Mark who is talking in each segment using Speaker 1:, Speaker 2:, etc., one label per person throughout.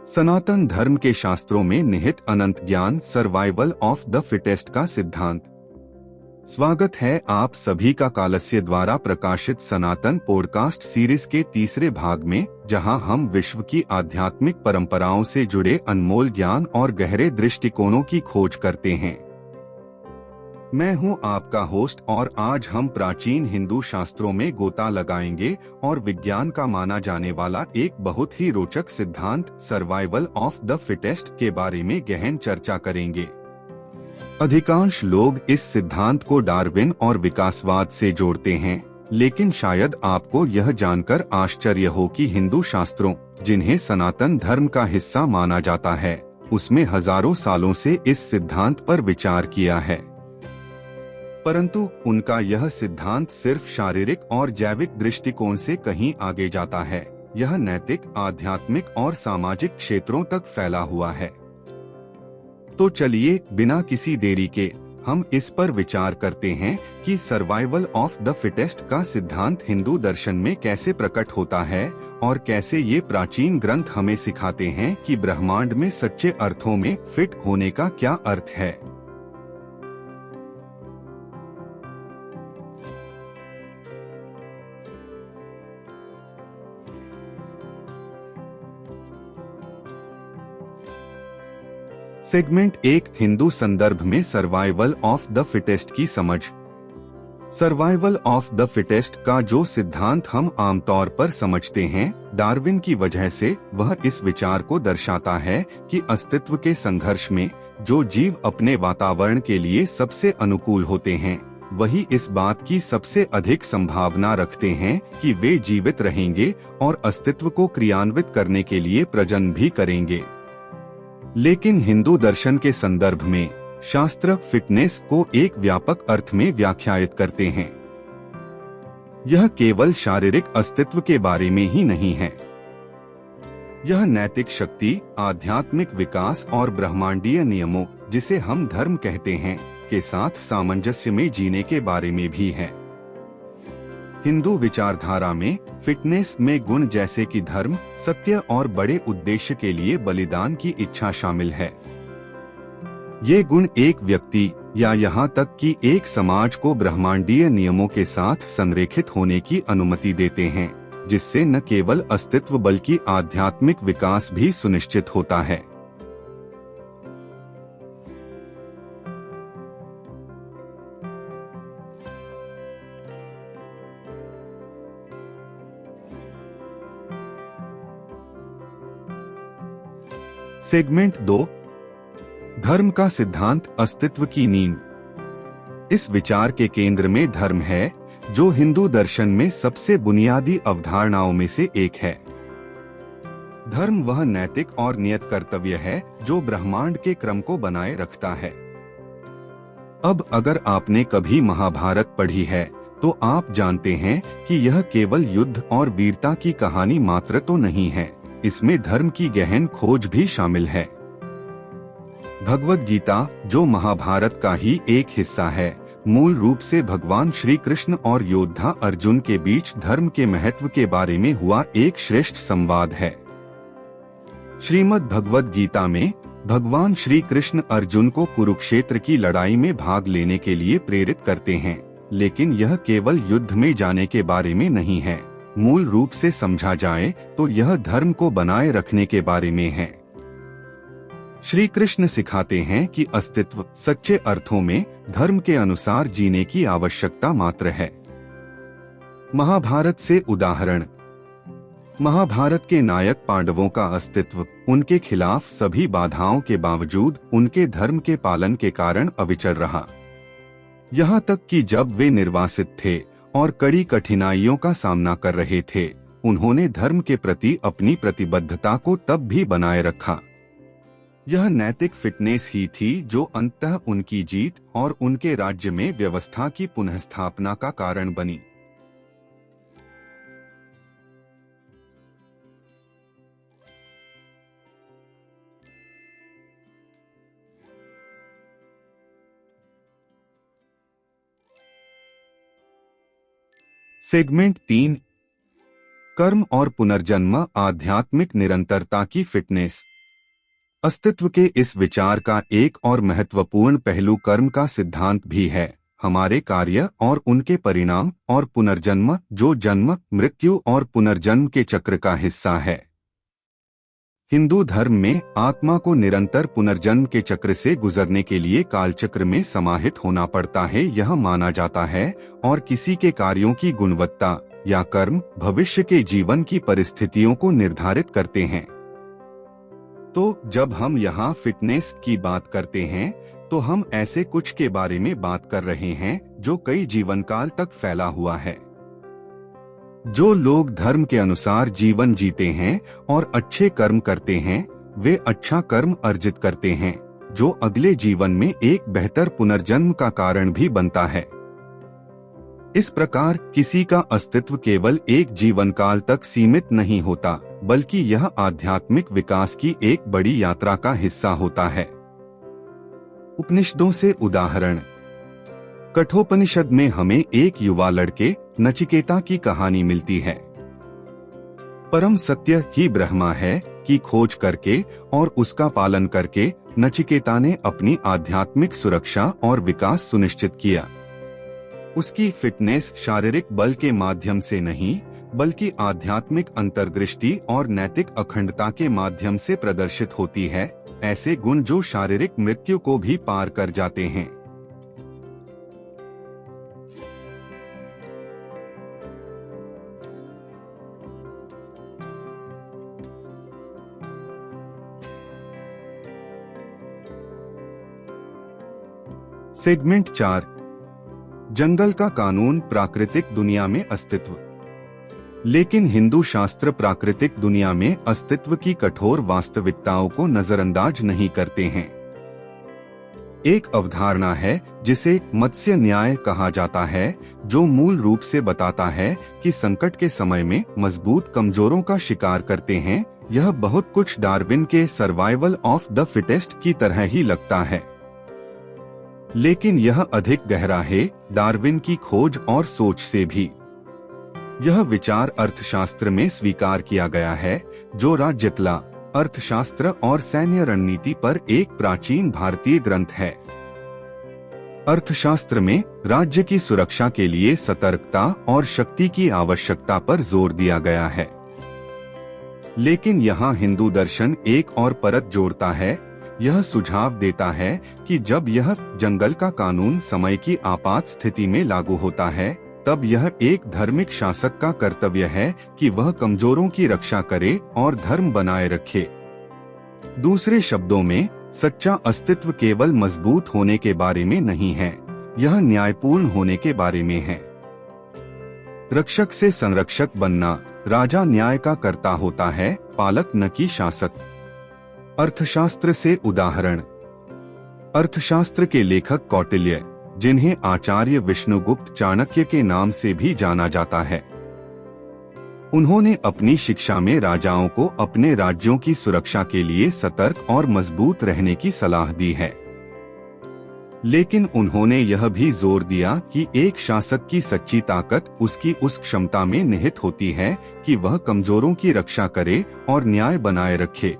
Speaker 1: सनातन धर्म के शास्त्रों में निहित अनंत ज्ञान, सर्वाइवल ऑफ द फिटेस्ट का सिद्धांत। स्वागत है आप सभी का कालस्य द्वारा प्रकाशित सनातन पॉडकास्ट सीरीज के तीसरे भाग में, जहां हम विश्व की आध्यात्मिक परंपराओं से जुड़े अनमोल ज्ञान और गहरे दृष्टिकोणों की खोज करते हैं। मैं हूं आपका होस्ट और आज हम प्राचीन हिंदू शास्त्रों में गोता लगाएंगे और विज्ञान का माना जाने वाला एक बहुत ही रोचक सिद्धांत सर्वाइवल ऑफ द फिटेस्ट के बारे में गहन चर्चा करेंगे। अधिकांश लोग इस सिद्धांत को डार्विन और विकासवाद से जोड़ते हैं, लेकिन शायद आपको यह जानकर आश्चर्य हो कि हिंदू शास्त्रों, जिन्हें सनातन धर्म का हिस्सा माना जाता है, उसमें हजारों सालों से इस सिद्धांत पर विचार किया है। परंतु उनका यह सिद्धांत सिर्फ शारीरिक और जैविक दृष्टिकोण से कहीं आगे जाता है। यह नैतिक, आध्यात्मिक और सामाजिक क्षेत्रों तक फैला हुआ है। तो चलिए बिना किसी देरी के हम इस पर विचार करते हैं कि सर्वाइवल ऑफ द फिटेस्ट का सिद्धांत हिंदू दर्शन में कैसे प्रकट होता है और कैसे ये प्राचीन ग्रंथ हमें सिखाते हैं कि ब्रह्मांड में सच्चे अर्थों में फिट होने का क्या अर्थ है। सेगमेंट 1, हिंदू संदर्भ में सर्वाइवल ऑफ द फिटेस्ट की समझ। सर्वाइवल ऑफ द फिटेस्ट का जो सिद्धांत हम आमतौर पर समझते हैं, डार्विन की वजह से, वह इस विचार को दर्शाता है कि अस्तित्व के संघर्ष में जो जीव अपने वातावरण के लिए सबसे अनुकूल होते हैं, वही इस बात की सबसे अधिक संभावना रखते हैं कि वे जीवित रहेंगे और अस्तित्व को क्रियान्वित करने के लिए प्रजनन भी करेंगे। लेकिन हिंदू दर्शन के संदर्भ में शास्त्र फिटनेस को एक व्यापक अर्थ में व्याख्यायित करते हैं। यह केवल शारीरिक अस्तित्व के बारे में ही नहीं है। यह नैतिक शक्ति, आध्यात्मिक विकास और ब्रह्मांडीय नियमों, जिसे हम धर्म कहते हैं, के साथ सामंजस्य में जीने के बारे में भी है। हिंदू विचारधारा में फिटनेस में गुण जैसे कि धर्म, सत्य और बड़े उद्देश्य के लिए बलिदान की इच्छा शामिल है। ये गुण एक व्यक्ति या यहाँ तक कि एक समाज को ब्रह्मांडीय नियमों के साथ संरेखित होने की अनुमति देते हैं, जिससे न केवल अस्तित्व बल्कि आध्यात्मिक विकास भी सुनिश्चित होता है। सेगमेंट 2, धर्म का सिद्धांत, अस्तित्व की नींव। इस विचार के केंद्र में धर्म है, जो हिंदू दर्शन में सबसे बुनियादी अवधारणाओं में से एक है। धर्म वह नैतिक और नियत कर्तव्य है जो ब्रह्मांड के क्रम को बनाए रखता है। अब अगर आपने कभी महाभारत पढ़ी है, तो आप जानते हैं कि यह केवल युद्ध और वीरता की कहानी मात्र तो नहीं है, इसमें धर्म की गहन खोज भी शामिल है। भगवद गीता, जो महाभारत का ही एक हिस्सा है, मूल रूप से भगवान श्री कृष्ण और योद्धा अर्जुन के बीच धर्म के महत्व के बारे में हुआ एक श्रेष्ठ संवाद है। श्रीमद् भगवद गीता में भगवान श्री कृष्ण अर्जुन को कुरुक्षेत्र की लड़ाई में भाग लेने के लिए प्रेरित करते हैं, लेकिन यह केवल युद्ध में जाने के बारे में नहीं है। मूल रूप से समझा जाए तो यह धर्म को बनाए रखने के बारे में है। श्री कृष्ण सिखाते हैं कि अस्तित्व, सच्चे अर्थों में धर्म के अनुसार जीने की आवश्यकता मात्र है। महाभारत से उदाहरण। महाभारत के नायक पांडवों का अस्तित्व, उनके खिलाफ सभी बाधाओं के बावजूद उनके धर्म के पालन के कारण अविचल रहा। यहाँ तक कि जब वे निर्वासित थे और कड़ी कठिनाइयों का सामना कर रहे थे, उन्होंने धर्म के प्रति अपनी प्रतिबद्धता को तब भी बनाए रखा। यह नैतिक फिटनेस ही थी जो अंततः उनकी जीत और उनके राज्य में व्यवस्था की पुनःस्थापना का कारण बनी। सेगमेंट 3, कर्म और पुनर्जन्म, आध्यात्मिक निरंतरता की फिटनेस। अस्तित्व के इस विचार का एक और महत्वपूर्ण पहलू कर्म का सिद्धांत भी है। हमारे कार्य और उनके परिणाम और पुनर्जन्म, जो जन्म, मृत्यु और पुनर्जन्म के चक्र का हिस्सा है। हिंदू धर्म में आत्मा को निरंतर पुनर्जन्म के चक्र से गुजरने के लिए कालचक्र में समाहित होना पड़ता है, यह माना जाता है, और किसी के कार्यों की गुणवत्ता या कर्म भविष्य के जीवन की परिस्थितियों को निर्धारित करते हैं। तो जब हम यहाँ फिटनेस की बात करते हैं तो हम ऐसे कुछ के बारे में बात कर रहे हैं जो कई जीवन काल तक फैला हुआ है। जो लोग धर्म के अनुसार जीवन जीते हैं और अच्छे कर्म करते हैं, वे अच्छा कर्म अर्जित करते हैं, जो अगले जीवन में एक बेहतर पुनर्जन्म का कारण भी बनता है। इस प्रकार किसी का अस्तित्व केवल एक जीवन काल तक सीमित नहीं होता, बल्कि यह आध्यात्मिक विकास की एक बड़ी यात्रा का हिस्सा होता है। उपनिषदों से उदाहरण। कठोपनिषद में हमें एक युवा लड़के नचिकेता की कहानी मिलती है। परम सत्य ही ब्रह्मा है की खोज करके और उसका पालन करके नचिकेता ने अपनी आध्यात्मिक सुरक्षा और विकास सुनिश्चित किया। उसकी फिटनेस शारीरिक बल के माध्यम से नहीं, बल्कि आध्यात्मिक अंतर्दृष्टि और नैतिक अखंडता के माध्यम से प्रदर्शित होती है, ऐसे गुण जो शारीरिक मृत्यु को भी पार कर जाते हैं। सेगमेंट 4। जंगल का कानून प्राकृतिक दुनिया में अस्तित्व। लेकिन हिंदू शास्त्र प्राकृतिक दुनिया में अस्तित्व की कठोर वास्तविकताओं को नजरअंदाज नहीं करते हैं। एक अवधारणा है जिसे मत्स्य न्याय कहा जाता है, जो मूल रूप से बताता है कि संकट के समय में मजबूत कमजोरों का शिकार करते हैं। यह बहुत कुछ डार्विन के सर्वाइवल ऑफ द फिटेस्ट की तरह ही लगता है, लेकिन यह अधिक गहरा है, डार्विन की खोज और सोच से भी। यह विचार अर्थशास्त्र में स्वीकार किया गया है, जो राज्यकला, अर्थशास्त्र और सैन्य रणनीति पर एक प्राचीन भारतीय ग्रंथ है। अर्थशास्त्र में राज्य की सुरक्षा के लिए सतर्कता और शक्ति की आवश्यकता पर जोर दिया गया है। लेकिन यहाँ हिंदू दर्शन एक और परत जोड़ता है। यह सुझाव देता है कि जब यह जंगल का कानून समय की आपात स्थिति में लागू होता है, तब यह एक धार्मिक शासक का कर्तव्य है कि वह कमजोरों की रक्षा करे और धर्म बनाए रखे। दूसरे शब्दों में, सच्चा अस्तित्व केवल मजबूत होने के बारे में नहीं है, यह न्यायपूर्ण होने के बारे में है। रक्षक से संरक्षक बनना। राजा न्याय का कर्ता होता है, पालक न कि शासक। अर्थशास्त्र से उदाहरण। अर्थशास्त्र के लेखक कौटिल्य, जिन्हें आचार्य विष्णुगुप्त चाणक्य के नाम से भी जाना जाता है, उन्होंने अपनी शिक्षा में राजाओं को अपने राज्यों की सुरक्षा के लिए सतर्क और मजबूत रहने की सलाह दी है। लेकिन उन्होंने यह भी जोर दिया कि एक शासक की सच्ची ताकत उसकी उस क्षमता में निहित होती है कि वह कमजोरों की रक्षा करे और न्याय बनाए रखे।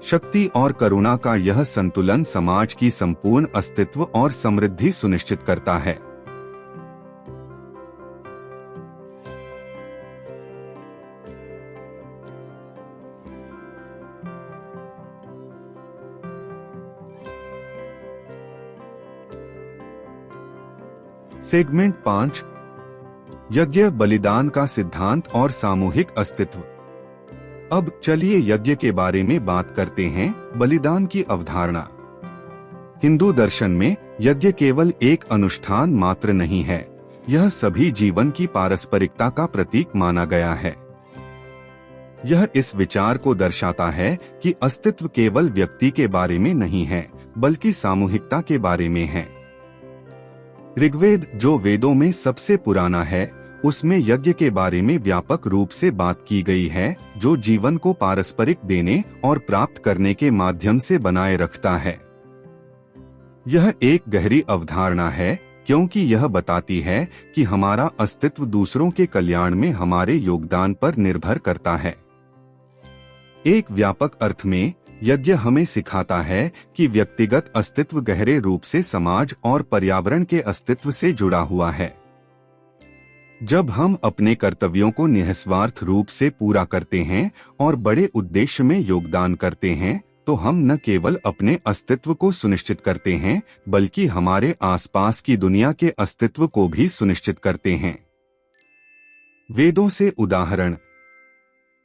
Speaker 1: शक्ति और करुणा का यह संतुलन समाज की संपूर्ण अस्तित्व और समृद्धि सुनिश्चित करता है। सेगमेंट 5। यज्ञ बलिदान का सिद्धांत और सामूहिक अस्तित्व। अब चलिए यज्ञ के बारे में बात करते हैं। बलिदान की अवधारणा। हिंदू दर्शन में यज्ञ केवल एक अनुष्ठान मात्र नहीं है, यह सभी जीवन की पारस्परिकता का प्रतीक माना गया है। यह इस विचार को दर्शाता है कि अस्तित्व केवल व्यक्ति के बारे में नहीं है, बल्कि सामूहिकता के बारे में है। ऋग्वेद, जो वेदों में सबसे पुराना है, उसमें यज्ञ के बारे में व्यापक रूप से बात की गई है, जो जीवन को पारस्परिक देने और प्राप्त करने के माध्यम से बनाए रखता है। यह एक गहरी अवधारणा है, क्योंकि यह बताती है कि हमारा अस्तित्व दूसरों के कल्याण में हमारे योगदान पर निर्भर करता है। एक व्यापक अर्थ में यज्ञ हमें सिखाता है कि व्यक्तिगत अस्तित्व गहरे रूप से समाज और पर्यावरण के अस्तित्व से जुड़ा हुआ है। जब हम अपने कर्तव्यों को निस्वार्थ रूप से पूरा करते हैं और बड़े उद्देश्य में योगदान करते हैं, तो हम न केवल अपने अस्तित्व को सुनिश्चित करते हैं, बल्कि हमारे आसपास की दुनिया के अस्तित्व को भी सुनिश्चित करते हैं। वेदों से उदाहरण।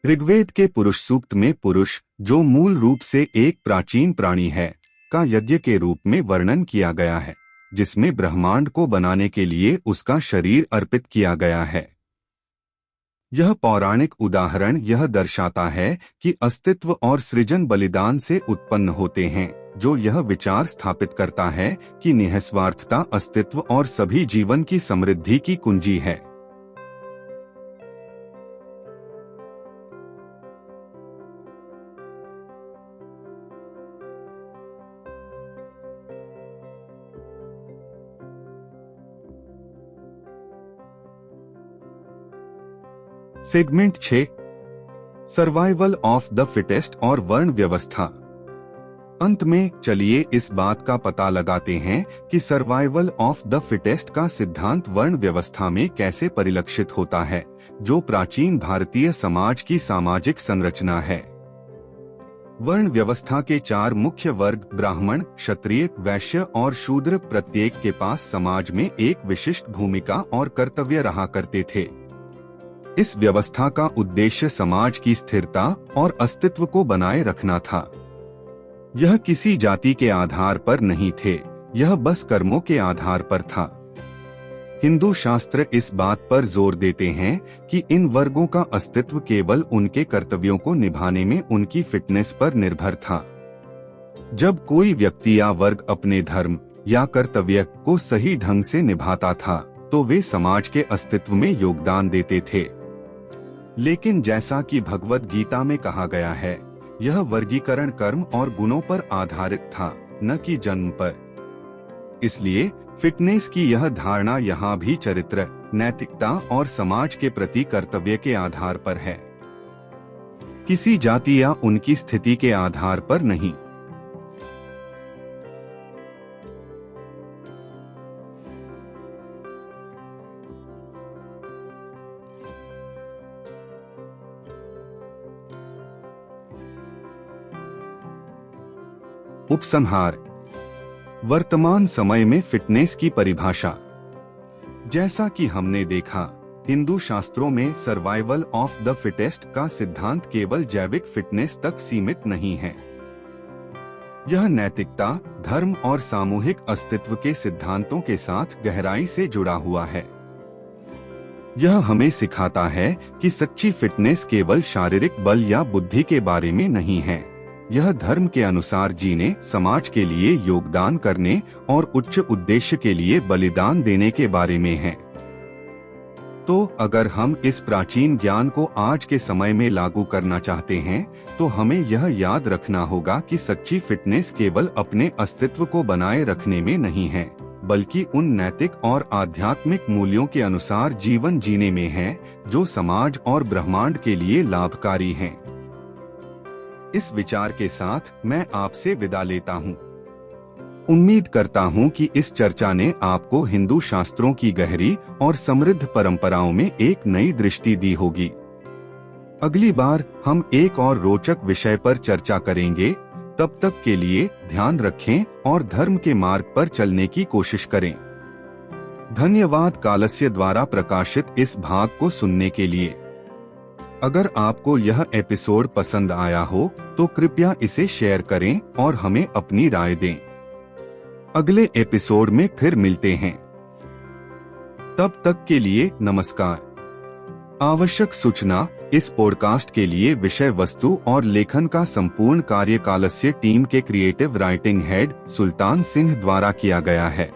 Speaker 1: ऋग्वेद के पुरुष सूक्त में पुरुष, जो मूल रूप से एक प्राचीन प्राणी है, का यज्ञ के रूप में वर्णन किया गया है, जिसमें ब्रह्मांड को बनाने के लिए उसका शरीर अर्पित किया गया है। यह पौराणिक उदाहरण यह दर्शाता है कि अस्तित्व और सृजन बलिदान से उत्पन्न होते हैं, जो यह विचार स्थापित करता है कि निस्वार्थता अस्तित्व और सभी जीवन की समृद्धि की कुंजी है। Segment 6, survival of the fittest और वर्ण व्यवस्था। अंत में चलिए इस बात का पता लगाते हैं कि सर्वाइवल ऑफ द फिटेस्ट का सिद्धांत वर्ण व्यवस्था में कैसे परिलक्षित होता है, जो प्राचीन भारतीय समाज की सामाजिक संरचना है। वर्ण व्यवस्था के 4 मुख्य वर्ग ब्राह्मण, क्षत्रिय, वैश्य और शूद्र प्रत्येक के पास समाज में एक विशिष्ट भूमिका और कर्तव्य रहा करते थे। इस व्यवस्था का उद्देश्य समाज की स्थिरता और अस्तित्व को बनाए रखना था। यह किसी जाति के आधार पर नहीं थे, यह बस कर्मों के आधार पर था। हिंदू शास्त्र इस बात पर जोर देते हैं कि इन वर्गों का अस्तित्व केवल उनके कर्तव्यों को निभाने में उनकी फिटनेस पर निर्भर था। जब कोई व्यक्ति या वर्ग अपने धर्म या कर्तव्य को सही ढंग से निभाता था, तो वे समाज के अस्तित्व में योगदान देते थे। लेकिन जैसा कि भगवद गीता में कहा गया है, यह वर्गीकरण कर्म और गुणों पर आधारित था, न कि जन्म पर। इसलिए फिटनेस की यह धारणा यहाँ भी चरित्र, नैतिकता और समाज के प्रति कर्तव्य के आधार पर है, किसी जाति या उनकी स्थिति के आधार पर नहीं। उपसंहार। वर्तमान समय में फिटनेस की परिभाषा। जैसा कि हमने देखा, हिंदू शास्त्रों में सर्वाइवल ऑफ द फिटेस्ट का सिद्धांत केवल जैविक फिटनेस तक सीमित नहीं है। यह नैतिकता, धर्म और सामूहिक अस्तित्व के सिद्धांतों के साथ गहराई से जुड़ा हुआ है। यह हमें सिखाता है कि सच्ची फिटनेस केवल शारीरिक बल या बुद्धि के बारे में नहीं है, यह धर्म के अनुसार जीने, समाज के लिए योगदान करने और उच्च उद्देश्य के लिए बलिदान देने के बारे में है। तो अगर हम इस प्राचीन ज्ञान को आज के समय में लागू करना चाहते हैं, तो हमें यह याद रखना होगा कि सच्ची फिटनेस केवल अपने अस्तित्व को बनाए रखने में नहीं है, बल्कि उन नैतिक और आध्यात्मिक मूल्यों के अनुसार जीवन जीने में है, जो समाज और ब्रह्मांड के लिए लाभकारी हैं। इस विचार के साथ मैं आपसे विदा लेता हूँ। उम्मीद करता हूँ कि इस चर्चा ने आपको हिंदू शास्त्रों की गहरी और समृद्ध परंपराओं में एक नई दृष्टि दी होगी। अगली बार हम एक और रोचक विषय पर चर्चा करेंगे। तब तक के लिए ध्यान रखें और धर्म के मार्ग पर चलने की कोशिश करें। धन्यवाद कालस्य द्वारा प्रकाशित इस भाग को सुनने के लिए। अगर आपको यह एपिसोड पसंद आया हो तो कृपया इसे शेयर करें और हमें अपनी राय दें। अगले एपिसोड में फिर मिलते हैं। तब तक के लिए नमस्कार। आवश्यक सूचना, इस पॉडकास्ट के लिए विषय वस्तु और लेखन का संपूर्ण कार्य कालस्य टीम के creative writing head Sultan Singh द्वारा किया गया है।